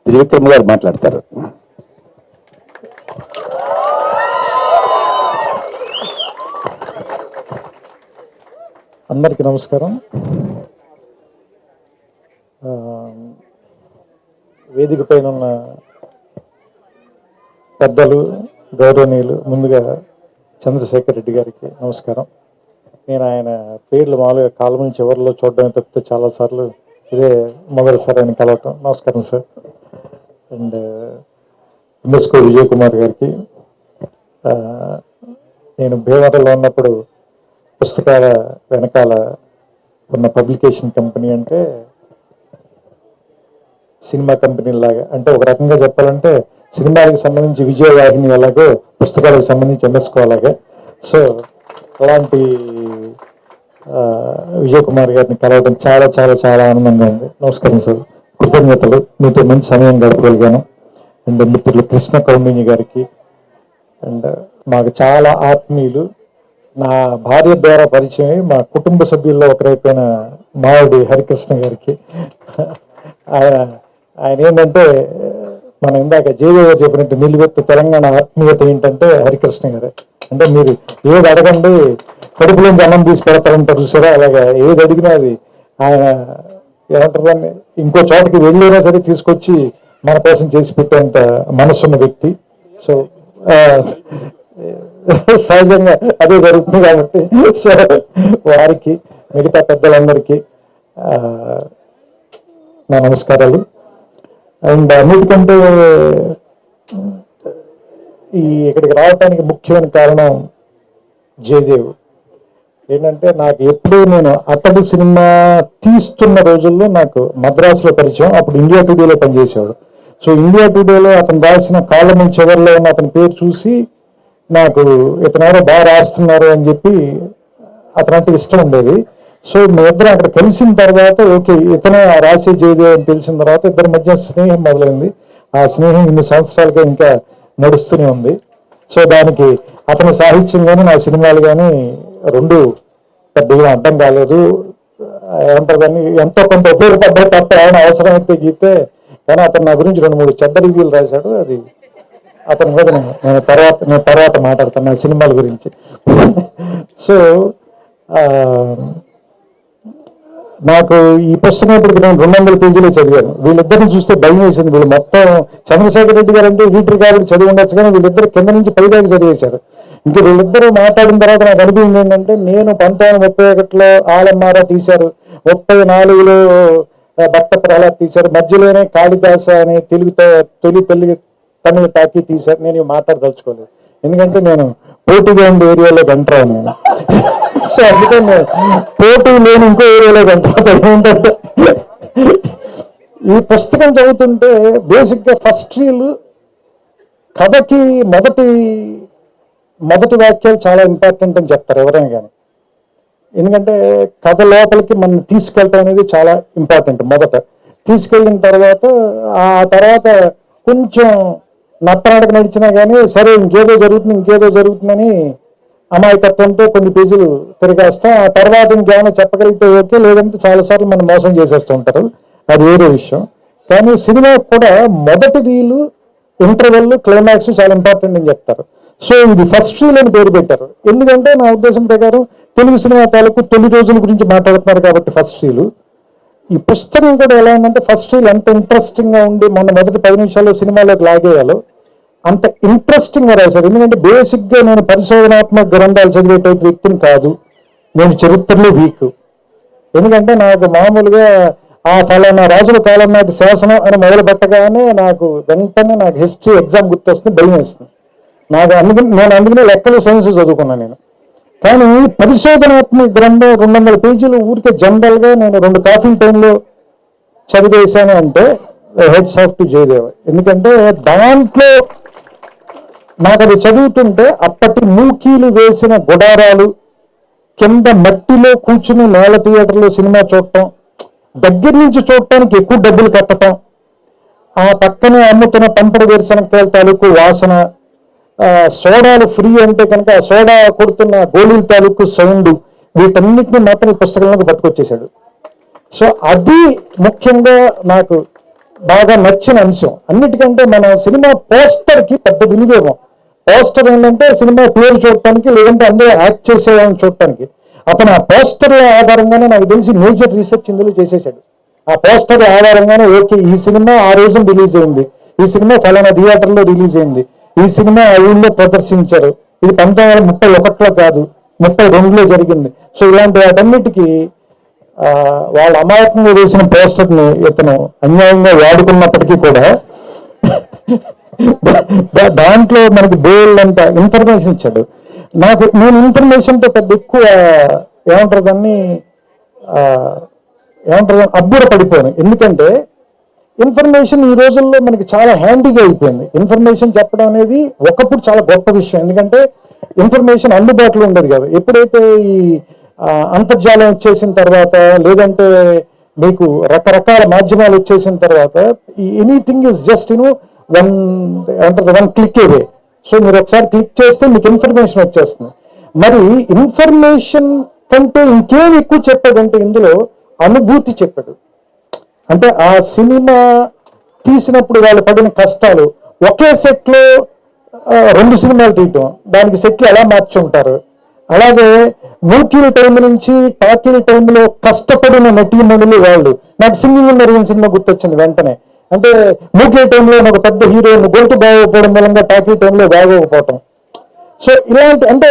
త్రివిక్రమ్ గారు మాట్లాడతారు. అందరికీ నమస్కారం. వేదిక పైన ఉన్న పెద్దలు, గౌరవనీయులు, ముందుగా చంద్రశేఖర్ రెడ్డి గారికి నమస్కారం. నేను ఆయన పేర్లు మామూలుగా కాలం చివరిలో చూడడమే తప్పితే చాలాసార్లు ఇదే మొదటిసారి ఆయన కలవటం. నమస్కారం సార్. అండ్ ఎంఎస్కో విజయ్ కుమార్ గారికి, నేను భీమవరంలో ఉన్నప్పుడు పుస్తకాల వెనకాల ఉన్న పబ్లికేషన్ కంపెనీ అంటే సినిమా కంపెనీ లాగా, అంటే ఒక రకంగా చెప్పాలంటే సినిమాలకు సంబంధించి విజయవాహిని ఎలాగో పుస్తకాలకు సంబంధించి ఎంఎస్కో అలాగే. సో అలాంటి విజయ్ కుమార్ గారిని కలవడం చాలా చాలా చాలా ఆనందంగా ఉంది. నమస్కారం సార్, కృతజ్ఞతలు. మీతో మంచి సమయం గడపగలిగాను. అండ్ మిత్రులు కృష్ణ కౌండిన్య గారికి, అండ్ మాకు చాలా ఆత్మీయులు, నా భార్య ద్వారా పరిచయం మా కుటుంబ సభ్యుల్లో ఒకరైపోయిన మావిడి హరికృష్ణ గారికి. ఆయన ఏంటంటే మనం ఇందాక జేజేగా చెప్పినట్టు నిలువెత్తు తెలంగాణ ఆత్మీయత ఏంటంటే హరికృష్ణ గారే. అంటే మీరు ఏది అడగండి కడుపులోంచి అన్నం తీసి పెడతారంటారు చూసారా, అలాగా ఏది అడిగినా అది ఆయన ఏమంటారు దాన్ని ఇంకో చోటకి వెళ్ళినా సరే తీసుకొచ్చి మన కోసం చేసి పెట్టేంత మనసున్న వ్యక్తి. సో సహజంగా అదే జరుగుతుంది కాబట్టి సో వారికి, మిగతా పెద్దలందరికీ నా నమస్కారాలు. అండ్ అన్నిటికంటే ఇక్కడికి రావటానికి ముఖ్యమైన కారణం జయదేవ్. ఏంటంటే నాకు ఎప్పుడూ నేను అతడు సినిమా తీస్తున్న రోజుల్లో నాకు మద్రాసులో పరిచయం. అప్పుడు ఇండియా టుడేలో పనిచేసేవాడు. సో ఇండియా టుడేలో అతను రాసిన కాలం చివరిలో ఉన్న అతని పేరు చూసి నాకు ఇతను ఎవరో బాగా రాస్తున్నారు అని చెప్పి అతనంటే ఇష్టం ఉండేది. సో మీ ఇద్దరు అక్కడ కలిసిన తర్వాత ఓకే ఇతనే రాసే జయదేవ్ అని తెలిసిన తర్వాత ఇద్దరి మధ్య స్నేహం మొదలైంది. ఆ స్నేహం ఇన్ని సంవత్సరాలుగా ఇంకా నడుస్తూనే ఉంది. సో దానికి అతని సాహిత్యం కానీ నా సినిమాలు కానీ రెండు పెద్దగా అర్థం కాలేదు. ఏమంటారు దాన్ని ఎంతో కొంత ఉపయోగపడ్డాయి తప్ప ఏమైనా అవసరమైతే గీతే. కానీ అతను నా గురించి 2-3 చెడ్డ రివ్యూలు రాశాడు. అది అతని మీద నేను తర్వాత మాట్లాడతాను నా సినిమాల గురించి. సో నాకు ఈ పుస్తకం ఇప్పటికి నేను 200 పేజీలే చదివాను. వీళ్ళిద్దరిని చూస్తే భయం వేసింది. వీళ్ళు మొత్తం చంద్రశేఖర్ రెడ్డి గారు అంటే వీటి కాబట్టి చదివి ఉండొచ్చు, కానీ వీళ్ళిద్దరు కింద నుంచి పైదాకా చదివేశారు. ఇంకా వీళ్ళిద్దరూ మాట్లాడిన తర్వాత నాకు అనిపించింది ఏంటంటే నేను 1931లో ఆలమ్మారా తీశారు, 34లో భక్త ప్రహ్లాద్ తీశారు, మధ్యలోనే కాళిదాస అనే తొలి తమిళ టాకీ తీశారు. నేను మాట్లాడదలుచుకోలేదు, ఎందుకంటే నేను పోటీగా ఉండే ఏరియాలో గంటరాను నేను. సో అందుకని నేను పోటీ లేని ఇంకో ఏరియాలో గంటరాను. ఏంటంటే ఈ పుస్తకం చదువుతుంటే బేసిక్గా ఫస్ట్ రీల్ కథకి మొదటి వాక్యాలు చాలా ఇంపార్టెంట్ అని చెప్తారు ఎవరైనా కానీ. ఎందుకంటే కథ లోపలికి మనం తీసుకెళ్ళటం అనేది చాలా ఇంపార్టెంట్. మొదట తీసుకెళ్ళిన తర్వాత ఆ తర్వాత కొంచెం నత్తనాటకు నడిచినా కానీ సరే ఇంకేదో జరుగుతుందని అమాయకత్వంతో కొన్ని పేజీలు తిరిగేస్తాం. ఆ తర్వాత ఇంకేమైనా చెప్పగలిగితే ఓకే, లేదంటే చాలాసార్లు మనం మోసం చేసేస్తూ ఉంటారు, అది వేరే విషయం. కానీ సినిమా కూడా మొదటి రీలు, ఇంటర్వెల్, క్లైమాక్స్ చాలా ఇంపార్టెంట్ అని చెప్తారు. సో ఇది ఫస్ట్ రీల్ అని పేరు పెట్టారు. ఎందుకంటే నా ఉద్దేశం ప్రకారం తెలుగు సినిమా తాలూకు తొలి రోజుల గురించి మాట్లాడుతున్నారు కాబట్టి ఫస్ట్ రీలు. ఈ పుస్తకం కూడా ఎలా ఉందంటే ఫస్ట్ రీల్ ఎంత ఇంట్రెస్టింగ్గా ఉండి మొన్న మొదటి 10 నిమిషాల్లో సినిమాలోకి లాగేయాలో అంత ఇంట్రెస్టింగ్గా రాశారు. ఎందుకంటే బేసిక్గా నేను పరిశోధనాత్మక గ్రంథాలు చదివే టైప్ వ్యక్తిని కాదు, నేను చరిత్రలో వీక్. ఎందుకంటే నాకు మామూలుగా ఆ ఫలానా రాజుల కాలం నాటి శాసనం అని మొదలు పెట్టగానే వెంటనే నాకు హిస్టరీ ఎగ్జామ్ గుర్తొస్తుంది, భయం వేస్తుంది నాకు. నేను అందుకనే లెక్కలు సైన్స్ చదువుకున్నాను నేను. కానీ పరిశోధనాత్మక గ్రంథం 200 పేజీలు ఊరికే జనరల్గా నేను 2 కాఫీ టైంలో చదివేశాను అంటే హెడ్స్ ఆఫ్ టు జయదేవ్. ఎందుకంటే దాంట్లో నాకు అది చదువుతుంటే అప్పటి మూకీలు వేసిన గుడారాలు, కింద మట్టిలో కూర్చుని నేల థియేటర్లో సినిమా చూడటం, దగ్గర నుంచి చూడటానికి ఎక్కువ డబ్బులు కట్టడం, ఆ పక్కనే అమ్ముతున్న పంపడి వేరుశనక్కాయల తాలూకు వాసన, సోడాలు ఫ్రీ అంటే కనుక సోడా కొడుతున్న గోళీల తాలూకు సౌండ్, వీటన్నిటిని మాత్రం ఈ పుస్తకంలోకి పట్టుకొచ్చేశాడు. సో అది ముఖ్యంగా నాకు బాగా నచ్చిన అంశం. అన్నిటికంటే మన సినిమా పోస్టర్కి పెద్ద వినియోగం. పోస్టర్ ఏంటంటే సినిమా పేరు చూడటానికి, లేదంటే అందులో యాక్ట్ చేసేవాళ్ళని చూడటానికి. అతను ఆ పోస్టర్ ఆధారంగానే నాకు తెలిసి మేజర్ రీసెర్చ్ ఇందులో చేసేసాడు. ఆ పోస్టర్ ఆధారంగానే ఓకే ఈ సినిమా ఆ రోజున రిలీజ్ అయింది, ఈ సినిమా ఫలానా థియేటర్లో రిలీజ్ అయింది, ఈ సినిమా ఆ ఊళ్ళో ప్రదర్శించారు, ఇది 1931లో కాదు 32లో జరిగింది. సో ఇలాంటి వాటన్నిటికీ వాళ్ళ అమాయకంగా వేసిన పోస్టర్ని ఇతను అన్యాయంగా వాడుకున్నప్పటికీ కూడా దాంట్లో మనకి బోల్డ్ ఇన్ఫర్మేషన్ ఇచ్చాడు. నేను ఇన్ఫర్మేషన్తో పెద్ద ఎక్కువ ఏమంటారు దాన్ని అబ్బుర పడిపోయాను. ఎందుకంటే ఇన్ఫర్మేషన్ ఈ రోజుల్లో మనకి చాలా హ్యాండీగా అయిపోయింది. ఇన్ఫర్మేషన్ చెప్పడం అనేది ఒకప్పుడు చాలా గొప్ప విషయం, ఎందుకంటే ఇన్ఫర్మేషన్ అందుబాటులో ఉండదు కదా. ఎప్పుడైతే ఈ అంతర్జాలం వచ్చేసిన తర్వాత, లేదంటే మీకు రకరకాల మాధ్యమాలు వచ్చేసిన తర్వాత, anything is just one click away. So మీరు ఒకసారి క్లిక్ చేస్తే మీకు ఇన్ఫర్మేషన్ వచ్చేస్తుంది. మరి ఇన్ఫర్మేషన్ కంటే ఇంకేం ఎక్కువ చెప్పాడంటే ఇందులో అనుభూతి చెప్పాడు. అంటే ఆ సినిమా తీసినప్పుడు వాళ్ళు పడిన కష్టాలు, ఒకే సెట్లో 2 సినిమాలు తీయటం, దానికి సెట్లు ఎలా మార్చుంటారు, అలాగే మూకీల టైం నుంచి టాకీల టైంలో కష్టపడిన నటీమణులు వాళ్ళు. నాకు సింగింగ్ మెరుగిన సినిమా గుర్తొచ్చింది వెంటనే. అంటే మూకీ టైంలో ఒక పెద్ద హీరోయిన్ గొంతు బాగోకపోవడం మూలంగా టాకీ టైంలో బాగోకపోవటం. సో ఇలాంటి అంటే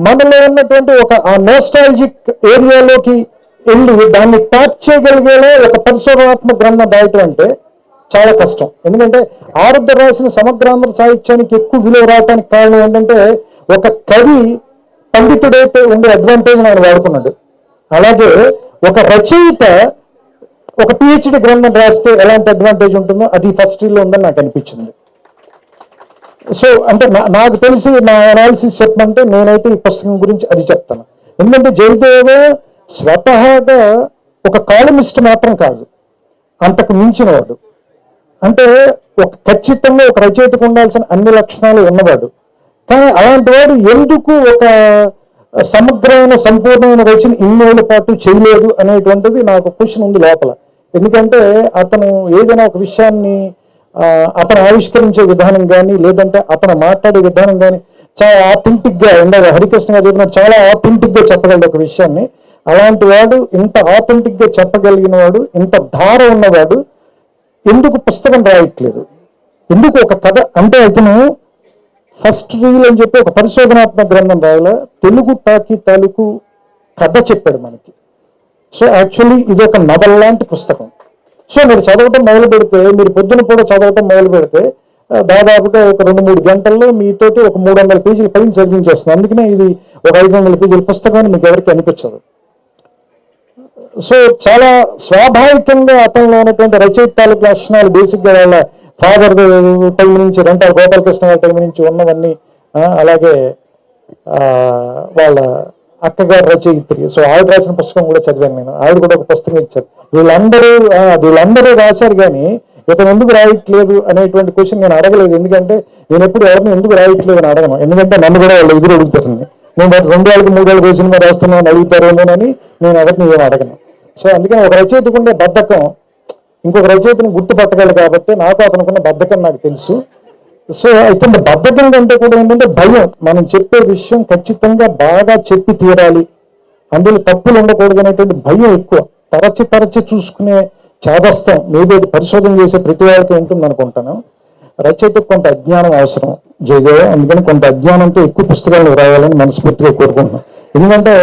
మనలో ఉన్నటువంటి ఒక ఆ నోస్టాలజిక్ ఏరియాలోకి వెళ్ళి దాన్ని ట్యాప్ చేయగలిగేలా ఒక పరిశోధనాత్మక గ్రంథం రాయటం అంటే చాలా కష్టం. ఎందుకంటే ఆరుద్ర రాసిన సమగ్రాంధ్ర సాహిత్యానికి ఎక్కువ విలువ రావడానికి కారణం ఏంటంటే ఒక కవి పండితుడైతే ఉండే అడ్వాంటేజ్ ఆయన వాడుకున్నాడు. అలాగే ఒక రచయిత ఒక పిహెచ్డి గ్రంథం రాస్తే ఎలాంటి అడ్వాంటేజ్ ఉంటుందో అది ఫస్ట్ లో ఉందని నాకు అనిపించింది. సో అంటే నాకు తెలిసి నా అనాలిసిస్ చెప్పమంటే నేనైతే ఈ పుస్తకం గురించి అది చెప్తాను. ఎందుకంటే జయదేవ స్వతహాగా ఒక కాలమిస్ట్ మాత్రం కాదు, అంతకు మించిన వాడు. అంటే ఖచ్చితంగా ఒక రచయితకు ఉండాల్సిన అన్ని లక్షణాలు ఉన్నవాడు. కానీ అలాంటి వాడు ఎందుకు ఒక సమగ్రమైన సంపూర్ణమైన రచన ఇన్నేళ్ల పాటు చేయలేదు అనేటువంటిది నాకు క్వశ్చన్ ఉంది లోపల. ఎందుకంటే అతను ఏదైనా ఒక విషయాన్ని అతను ఆవిష్కరించే విధానం కానీ, లేదంటే అతను మాట్లాడే విధానం కానీ చాలా ఆథెంటిక్గా ఉండదు. హరికృష్ణ గారు చెప్పినట్టు చాలా ఆథెంటిక్గా చెప్పగలడు ఒక విషయాన్ని. అలాంటి వాడు, ఇంత ఆథెంటిక్గా చెప్పగలిగిన వాడు, ఇంత ధార ఉన్నవాడు ఎందుకు పుస్తకం రాయట్లేదు? ఎందుకు ఒక కథ అంటే అతను ఫస్ట్ రీల్ అని చెప్పి ఒక పరిశోధనాత్మక గ్రంథం రాయాల, తెలుగు టాకీ తాలూకు కథ చెప్పాడు మనకి. సో యాక్చువల్లీ ఇది ఒక నవల్ లాంటి పుస్తకం. సో మీరు చదవటం మొదలు పెడితే, మీరు పొద్దున కూడా చదవటం మొదలు పెడితే దాదాపుగా ఒక 2-3 గంటల్లో మీతోటి ఒక 300 పేజీల పైన చదివించేస్తుంది. అందుకనే ఇది ఒక 500 పేజీల పుస్తకం అని మీకు ఎవరికి అనిపించదు. సో చాలా స్వాభావికంగా అతనిలో ఉన్నటువంటి రచయిత తాలూకు లక్షణాలు బేసిక్గా వాళ్ళ ఫాదర్ టైం నుంచి, రెంటాల గోపాలకృష్ణ గారి టైం నుంచి ఉన్నవన్నీ, అలాగే వాళ్ళ అక్కగారు రచయిత్రి. సో ఆవిడ రాసిన పుస్తకం కూడా చదివాను నేను. ఆవిడ కూడా ఒక పుస్తకం ఇచ్చారు. వీళ్ళందరూ రాశారు, కానీ ఇతను ఎందుకు రాయట్లేదు అనేటువంటి క్వశ్చన్ నేను అడగలేదు. ఎందుకంటే నేను ఎప్పుడు ఎవరిని ఎందుకు రాయట్లేదు అని అడగను. ఎందుకంటే నన్ను కూడా వాళ్ళు ఎదురు అడుగుతారండి. నేను 2 ఏళ్ళకి 3 ఏళ్ళకి సినిమా రాస్తున్నాను అడుగుతారేమోనని నేను ఎవరిని ఏమి అడగను. సో అందుకని ఒక రచయితకు ఉండే బద్ధకం ఇంకొక రచయితని గుర్తుపట్టగలరు కాబట్టి నాకు అతనుకున్న బద్ధకం నాకు తెలుసు. సో అయితే బద్ధకం కంటే కూడా ఏంటంటే భయం. మనం చెప్పే విషయం ఖచ్చితంగా బాగా చెప్పి తీరాలి, అందులో తప్పులు ఉండకూడదు అనేటువంటి భయం ఎక్కువ. తరచి చూసుకునే చాదస్తం మేబీ పరిశోధన చేసే ప్రతి వారికి ఉంటుంది అనుకుంటాను. రచయితకు కొంత అజ్ఞానం అవసరం జయదేవ. అందుకని కొంత అజ్ఞానంతో ఎక్కువ పుస్తకాలు రాయాలని మనస్ఫూర్తిగా కోరుకుంటున్నాను. ఎందుకంటే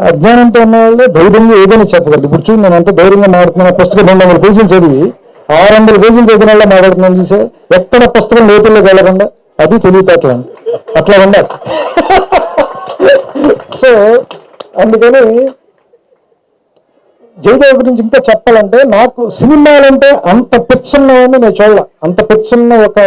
అజ్ఞానంతో ఉన్న వాళ్ళే ధైర్యంగా ఏదైనా చెప్పగలరు. ఇప్పుడు చూడండి, నేను అంత ధైర్యంగా మాట్లాడుతున్న పుస్తకం 200 పేజీలు చదివి 600 పేజీలు చదివిన వాళ్ళ మాట్లాడుతున్నాను చూసే, ఎక్కడ పుస్తకం లోతుల్లోకి వెళ్ళకుండా, అది తెలియటట్లండి, అట్లా ఉండాలి. సో అందుకని జయదేవ్ గురించి ఇంకా చెప్పాలంటే, నాకు సినిమాలంటే అంత పిచ్చున్నవాడిని నేను చూడాల. అంత పిచ్చున్న ఒక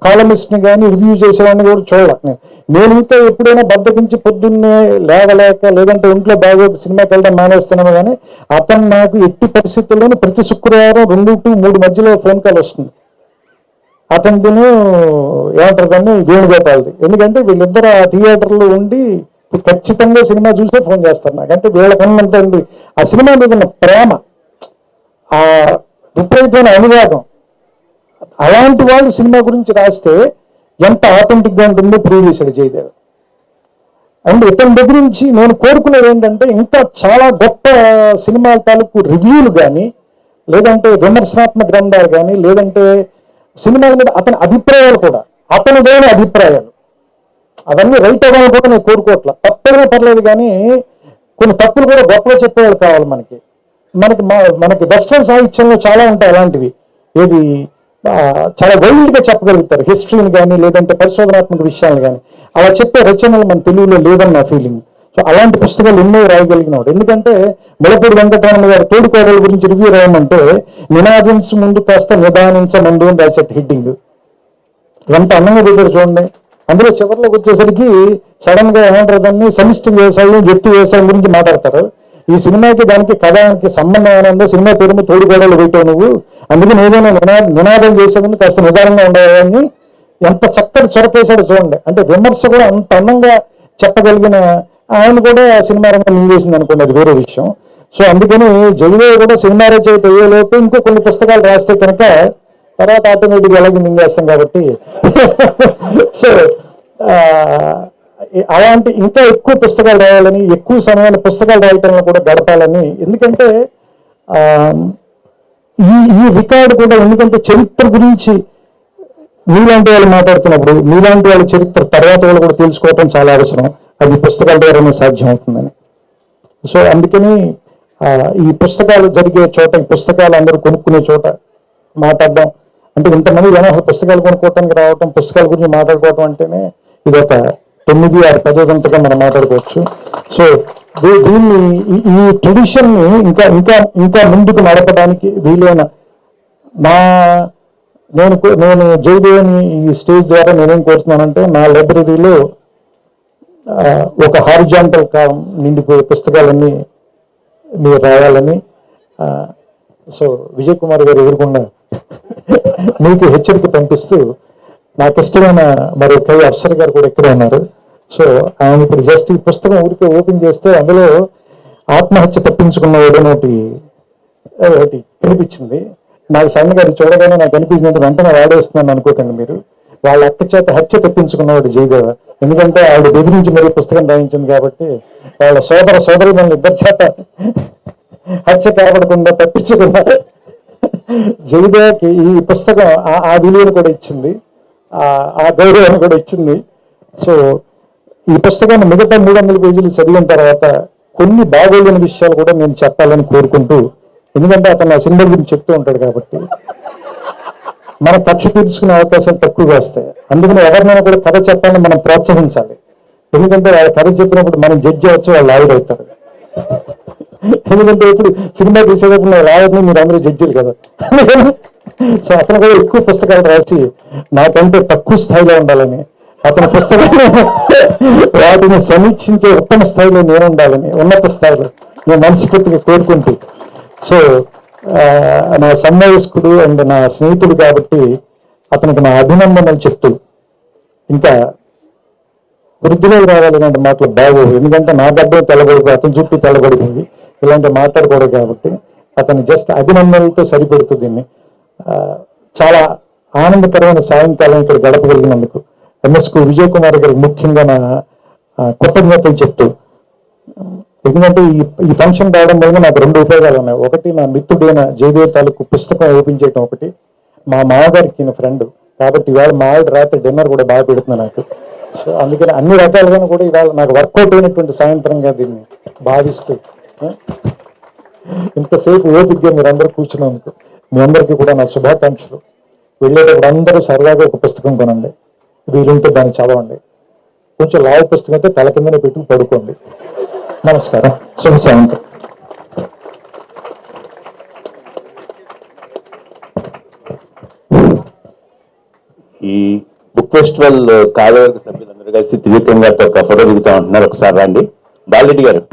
కాలమిస్ట్ని కానీ రివ్యూ చేసేవాడిని కూడా చూడాల. నేను ఇంకా ఎప్పుడైనా బద్దకించి పొద్దున్నే లేవలేక, లేదంటే ఇంట్లో బాగా సినిమాకి వెళ్ళడం మానేస్తున్నాను. కానీ అతను నాకు ఎట్టి పరిస్థితుల్లోనూ ప్రతి శుక్రవారం 2 to 3 మధ్యలో ఫోన్ కాల్ వస్తుంది. అతనిదిను ఏమంటారు దాన్ని, వేణుగోపాల్ది. ఎందుకంటే వీళ్ళిద్దరు ఆ థియేటర్లో ఉండి ఖచ్చితంగా సినిమా చూసే ఫోన్ చేస్తారు నాకు. అంటే వీళ్ళకున్నంత ఆ సినిమా మీద ఉన్న ప్రేమ, విపరీతమైన అనువాదం. అలాంటి వాళ్ళు సినిమా గురించి రాస్తే ఎంత ఆథెంటిక్గా ఉంటుందో ప్రూవ్ చేశాడు జయదేవ్. అండ్ ఇతని దగ్గర నుంచి నేను కోరుకునేది ఏంటంటే ఇంకా చాలా గొప్ప సినిమాల తాలూకు రివ్యూలు కానీ, లేదంటే విమర్శనాత్మక గ్రంథాలు కానీ, లేదంటే సినిమాల మీద అతని అభిప్రాయాలు కూడా, అతనిదైన అభిప్రాయాలు అవన్నీ రైట్ అవ్వాలని కూడా నేను కోరుకోవట్లా. తప్పైనా పర్లేదు, కానీ కొన్ని తప్పులు కూడా గొప్పగా చెప్పేవాళ్ళు కావాలి మనకి. మనకి వెస్ట్రన్ సాహిత్యంలో చాలా ఉంటాయి అలాంటివి. ఏది చాలా వైల్డ్గా చెప్పగలుగుతారు హిస్టరీని కానీ, లేదంటే పరిశోధనాత్మక విషయాలు కానీ. అలా చెప్పే రచనలు మన తెలుగులో లేదని నా ఫీలింగ్. సో అలాంటి పుస్తకాలు ఎన్నో రాయగలిగినవాడు. ఎందుకంటే ములపూడి వెంకటరమణ గారు తోడుకోడల గురించి రివ్యూ రాయమంటే నినాదించ ముందు కాస్త నిదానించమందు అని రాసే హెడ్డింగ్ ఎంత అందంగా పెట్టారు చూడండి. అందులో చివరిలోకి వచ్చేసరికి సడన్ గా ఏమంటారు, దాన్ని సమిష్టి వ్యవసాయం, వ్యక్తి వ్యవసాయం గురించి మాట్లాడతారు. ఈ సినిమాకి దానికి కథానికి సంబంధం ఏమైనా సినిమా పేరు మీద తోడుకోడలు పెట్టావు నువ్వు, అందుకని ఏదైనా నినాదం చేసేందుకు కాస్త నిదానంగా ఉండేవాడిని. ఎంత చక్కటి చొరకేశాడు చూడండి. అంటే విమర్శ కూడా అంత అందంగా చెప్పగలిగిన ఆయన కూడా సినిమా రంగం మింగేసింది అనుకోండి, అది వేరే విషయం. సో అందుకని జయదేవ్ కూడా సినిమా రచయిత అయ్యేలోపు ఇంకో కొన్ని పుస్తకాలు రాస్తే కనుక తర్వాత ఆటోమేటిక్గా ఎలాగే మింగేస్తాం కాబట్టి సో అలాంటి ఇంకా ఎక్కువ పుస్తకాలు రాయాలని, ఎక్కువ సమయాన్ని పుస్తకాలు రాయటంలో కూడా గడపాలని. ఎందుకంటే ఈ రికార్డు కూడా, ఎందుకంటే చరిత్ర గురించి మీలాంటి వాళ్ళు మాట్లాడుతున్నప్పుడు మీలాంటి వాళ్ళ చరిత్ర తర్వాత వాళ్ళు కూడా తెలుసుకోవటం చాలా అవసరం. అది పుస్తకాల ద్వారానే సాధ్యం అవుతుందని. సో అందుకని ఈ పుస్తకాలు జరిగే చోట, ఈ పుస్తకాలు అందరూ కొనుక్కునే చోట మాట్లాడడం అంటే, ఇంతమంది జనాలు పుస్తకాలు కొనుక్కోవటానికి రావటం, పుస్తకాల గురించి మాట్లాడుకోవటం అంటేనే ఇది ఒక 9-10 గంటగా మనం మాట్లాడుకోవచ్చు. సో దీన్ని, ఈ ట్రెడిషన్ని ఇంకా ఇంకా ఇంకా ముందుకు నడపడానికి వీలైన నేను జయదేవ్ని ఈ స్టేజ్ ద్వారా నేనేం కోరుతున్నానంటే, నా లైబ్రరీలో ఒక హారిజాంటల్ నిండిపోయే పుస్తకాలన్నీ మీరు రాయాలని. సో విజయ్ కుమార్ గారు ఎదుర్కొన్న మీకు హెచ్చరిక పంపిస్తూ, నాకు ఇష్టమైన మరి కవి అఫ్సర్ గారు కూడా ఇక్కడే ఉన్నారు. సో ఆయన ఇప్పుడు జస్ట్ ఈ పుస్తకం ఊరికే ఓపెన్ చేస్తే అందులో ఆత్మహత్య తప్పించుకున్నవాడు ఒకటి కనిపించింది. నాకు సడన్ గారు చూడగానే నాకు అనిపించినట్టు వెంటనే వాడేస్తున్నాను అనుకోకండి మీరు. వాళ్ళ అక్క చేత హత్య తప్పించుకున్నవాడు జయదేవ. ఎందుకంటే ఆవిడ బెదిరించి మరీ పుస్తకం రాయించింది కాబట్టి వాళ్ళ సోదరి మన ఇద్దరి చేత హత్య కాపాడకుండా తప్పించుకున్నారు. జయదేవకి ఈ పుస్తకం ఆ విలువను కూడా ఇచ్చింది, ఆ గౌరవాన్ని కూడా ఇచ్చింది. సో ఈ పుస్తకాన్ని మిగతా 300 పేజీలు చదివిన తర్వాత కొన్ని బాగోలేని విషయాలు కూడా నేను చెప్పాలని కోరుకుంటూ, ఎందుకంటే అతను ఆ సినిమా గురించి చెప్తూ ఉంటాడు కాబట్టి మన కక్ష తీర్చుకునే అవకాశాలు తక్కువగా వస్తాయి. అందుకని ఎవరినైనా కూడా కథ చెప్పాలని మనం ప్రోత్సహించాలి. ఎందుకంటే వాళ్ళ కథ చెప్పినప్పుడు మనం జడ్జి అవచ్చు, వాళ్ళు లాయర్ అవుతారు. ఎందుకంటే ఇప్పుడు సినిమా తీసేటప్పుడు లాయర్ని మీరు అందరూ జడ్జిలు కదా. సో అతను కూడా ఎక్కువ పుస్తకాలు రాసి నాకంటే తక్కువ స్థాయిలో ఉండాలని, అతని పుస్తకాలు వాటిని సమీక్షించే ఉత్తమ స్థాయిలో నేను ఉండాలని, ఉన్నత స్థాయిలో నేను మనస్ఫూర్తిగా కోరుకుంటూ, సో నా సన్మాయస్కుడు అండ్ నా స్నేహితుడు కాబట్టి అతనికి నా అభినందనలు చెప్తూ, ఇంకా వృద్ధిలోకి రావాలి ఇలాంటి మాటలు బాగోవు. ఎందుకంటే నా డబ్బు తెల్లబడిపోయి అతని చుట్టూ తెల్లబడిపోయి ఇలాంటి మాట్లాడకూడదు కాబట్టి అతను జస్ట్ అభినందనలతో సరిపెడుతూ దీన్ని చాలా ఆనందకరమైన సాయంకాలం ఇక్కడ గడపగలిగినందుకు ఎంఎస్కు విజయ్ కుమార్ గారికి ముఖ్యంగా నా కృతజ్ఞతలు చెప్తూ, ఎందుకంటే ఈ ఫంక్షన్ రావడం వల్ల నాకు 2 ఉపయోగాలు ఉన్నాయి. ఒకటి, నా మిత్రుడైన జయదేవ్ తాలూకు పుస్తకం ఓపెన్ చేయడం ఒకటి, మా మామగారికి ఫ్రెండ్ కాబట్టి ఇవాళ మా ఆవిడ రాత్రి డిన్నర్ కూడా బాగా పెడుతుంది నాకు. సో అందుకని అన్ని రకాలుగాను కూడా ఇవాళ నాకు వర్కౌట్ అయినటువంటి సాయంత్రంగా దీన్ని భావిస్తూ, ఇంతసేపు ఓపికగా మీరందరూ కూర్చున్నందుకు మీ అందరికీ కూడా నా శుభాకాంక్షలు. వెళ్ళేటప్పుడు అందరూ సరదాగా ఒక పుస్తకం కొనండి, వీలుంటే దాన్ని చదవండి. కొంచెం లావు పుస్తకం అయితే తల కిందనే పెట్టుకు పడుకోండి. నమస్కారం, శుభ సాయంత్రం. ఈ బుక్ ఫెస్టివల్ కార్యవర్గ సభ్యులందరూ కలిసి త్రివిక్రమ్ గారితో ఒక ఫోటో దిగుతా ఉంటున్నారు. ఒకసారి రండి. బాలరెడ్డి గారు.